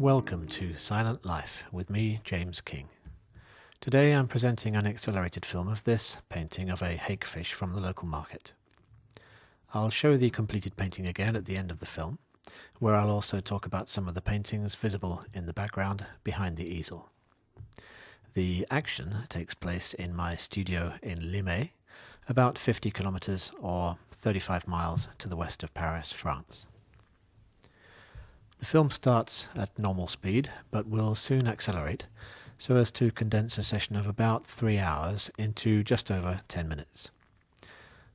Welcome to Silent Life with me, James King. Today I'm presenting an accelerated film of this painting of a hake fish from the local market. I'll show the completed painting again at the end of the film, where I'll also talk about some of the paintings visible in the background behind the easel. The action takes place in my studio in Limay, about 50 kilometers or 35 miles to the west of Paris, France. The film starts at normal speed, but will soon accelerate so as to condense a session of about 3 hours into just over 10 minutes.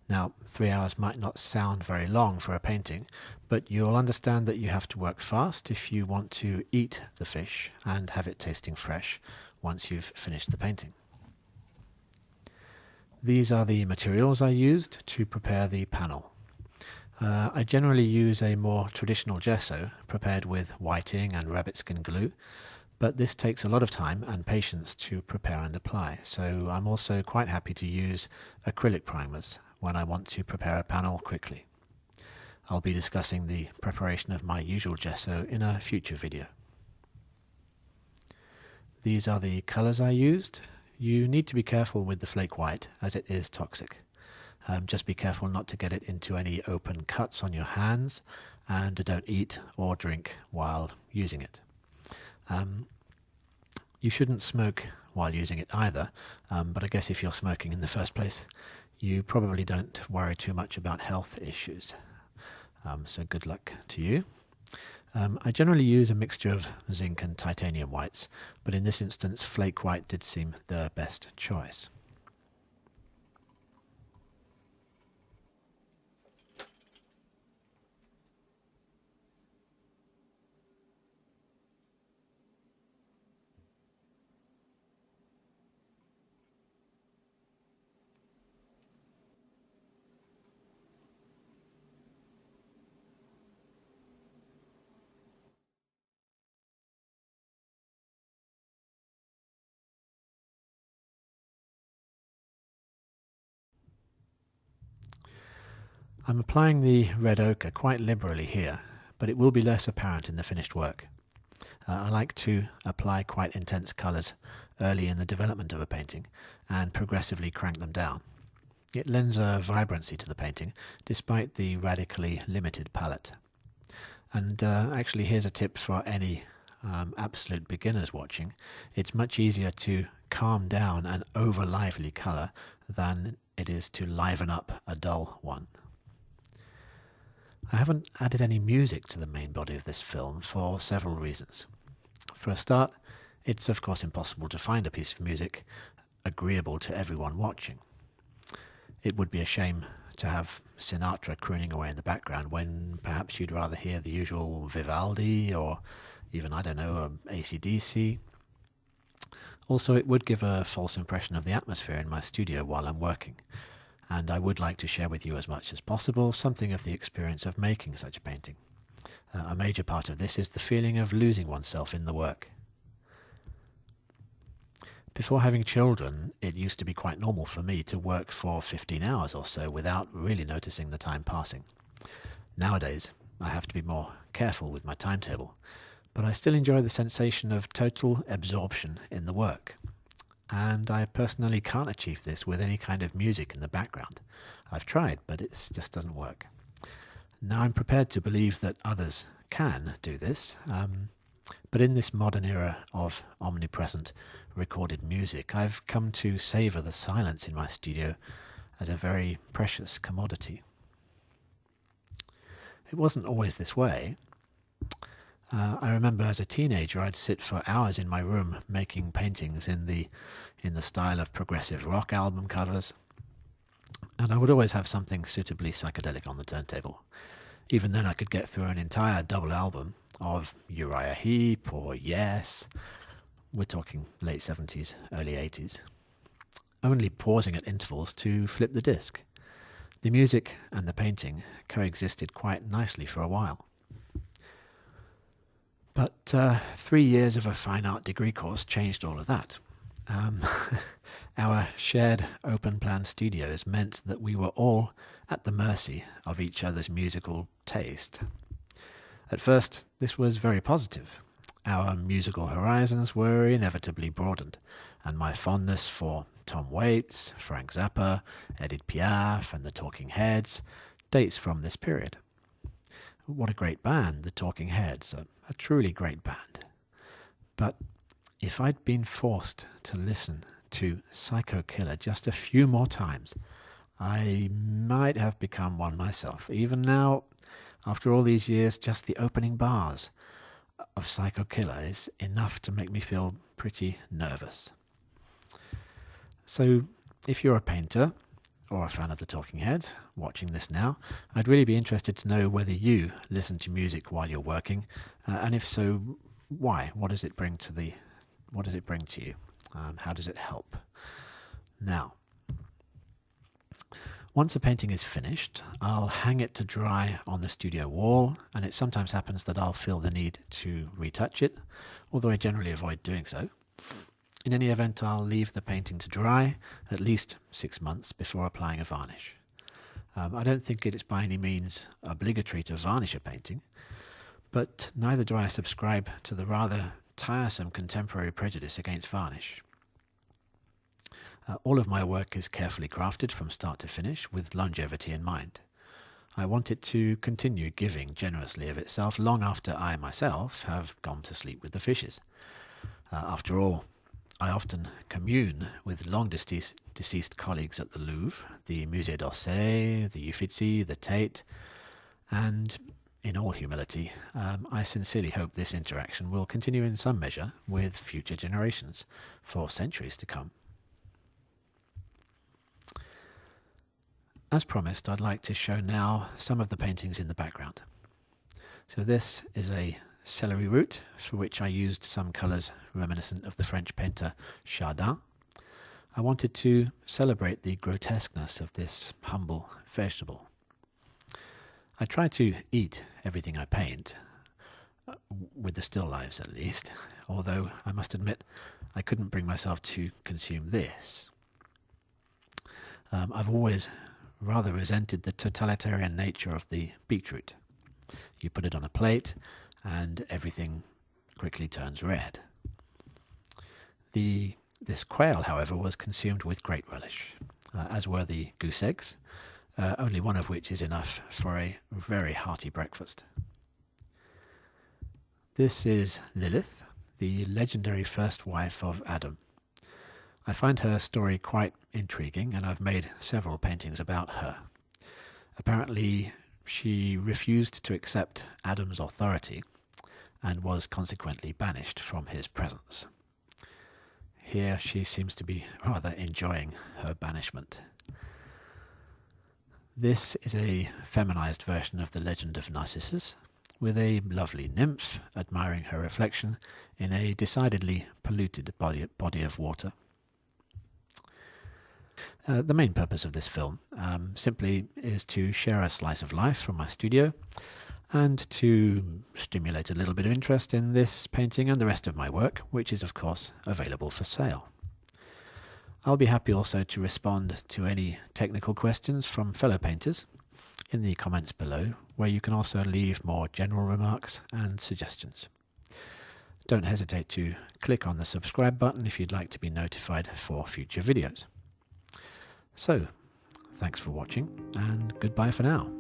Now, 3 hours might not sound very long for a painting, but you'll understand that you have to work fast if you want to eat the fish and have it tasting fresh once you've finished the painting. These are the materials I used to prepare the panel. I generally use a more traditional gesso prepared with whiting and rabbit skin glue, but this takes a lot of time and patience to prepare and apply, so I'm also quite happy to use acrylic primers when I want to prepare a panel quickly. I'll be discussing the preparation of my usual gesso in a future video. These are the colours I used. You need to be careful with the flake white as it is toxic. Just be careful not to get it into any open cuts on your hands, and don't eat or drink while using it. You shouldn't smoke while using it either, but I guess if you're smoking in the first place, you probably don't worry too much about health issues. So good luck to you. I generally use a mixture of zinc and titanium whites, but in this instance flake white did seem the best choice. I'm applying the red ochre quite liberally here, but it will be less apparent in the finished work. I like to apply quite intense colours early in the development of a painting and progressively crank them down. It lends a vibrancy to the painting despite the radically limited palette. And actually here's a tip for any absolute beginners watching. It's much easier to calm down an over lively colour than it is to liven up a dull one. I haven't added any music to the main body of this film for several reasons. For a start, it's of course impossible to find a piece of music agreeable to everyone watching. It would be a shame to have Sinatra crooning away in the background when perhaps you'd rather hear the usual Vivaldi or even, I don't know, AC/DC. Also, it would give a false impression of the atmosphere in my studio while I'm working. And I would like to share with you as much as possible something of the experience of making such a painting. A major part of this is the feeling of losing oneself in the work. Before having children, it used to be quite normal for me to work for 15 hours or so without really noticing the time passing. Nowadays, I have to be more careful with my timetable, but I still enjoy the sensation of total absorption in the work. And I personally can't achieve this with any kind of music in the background. I've tried, but it just doesn't work. Now I'm prepared to believe that others can do this, but in this modern era of omnipresent recorded music, I've come to savour the silence in my studio as a very precious commodity. It wasn't always this way. I remember as a teenager I'd sit for hours in my room making paintings in the style of progressive rock album covers, and I would always have something suitably psychedelic on the turntable. Even then I could get through an entire double album of Uriah Heep or Yes. We're talking late 70s, early 80s. Only pausing at intervals to flip the disc. The music and the painting coexisted quite nicely for a while. But 3 years of a fine art degree course changed all of that. Our shared open-plan studios meant that we were all at the mercy of each other's musical taste. At first, this was very positive, our musical horizons were inevitably broadened, and my fondness for Tom Waits, Frank Zappa, Edith Piaf, and the Talking Heads dates from this period. What a great band, the Talking Heads, a truly great band. But if I'd been forced to listen to Psycho Killer just a few more times, I might have become one myself. Even now, after all these years, just the opening bars of Psycho Killer is enough to make me feel pretty nervous. So, if you're a painter or a fan of the Talking Heads watching this now, I'd really be interested to know whether you listen to music while you're working, and if so, why? What does it bring to you? How does it help? Now, once a painting is finished, I'll hang it to dry on the studio wall, and it sometimes happens that I'll feel the need to retouch it, although I generally avoid doing so. In any event, I'll leave the painting to dry at least 6 months before applying a varnish. I don't think it is by any means obligatory to varnish a painting, but neither do I subscribe to the rather tiresome contemporary prejudice against varnish. All of my work is carefully crafted from start to finish with longevity in mind. I want it to continue giving generously of itself long after I myself have gone to sleep with the fishes. After all, I often commune with long-deceased colleagues at the Louvre, the Musée d'Orsay, the Uffizi, the Tate, and in all humility, I sincerely hope this interaction will continue in some measure with future generations for centuries to come. As promised, I'd like to show now some of the paintings in the background. So this is a Celery Root, for which I used some colours reminiscent of the French painter Chardin. I wanted to celebrate the grotesqueness of this humble vegetable. I try to eat everything I paint, with the still lives at least, although I must admit I couldn't bring myself to consume this. I've always rather resented the totalitarian nature of the beetroot. You put it on a plate and everything quickly turns red. This quail, however, was consumed with great relish, as were the goose eggs, only one of which is enough for a very hearty breakfast. This is Lilith, the legendary first wife of Adam. I find her story quite intriguing, and I've made several paintings about her. Apparently, she refused to accept Adam's authority and was consequently banished from his presence. Here she seems to be rather enjoying her banishment. This is a feminized version of the legend of Narcissus, with a lovely nymph admiring her reflection in a decidedly polluted body of water. The main purpose of this film simply is to share a slice of life from my studio and to stimulate a little bit of interest in this painting and the rest of my work, which is of course available for sale. I'll be happy also to respond to any technical questions from fellow painters in the comments below, where you can also leave more general remarks and suggestions. Don't hesitate to click on the subscribe button if you'd like to be notified for future videos. So, thanks for watching, and goodbye for now.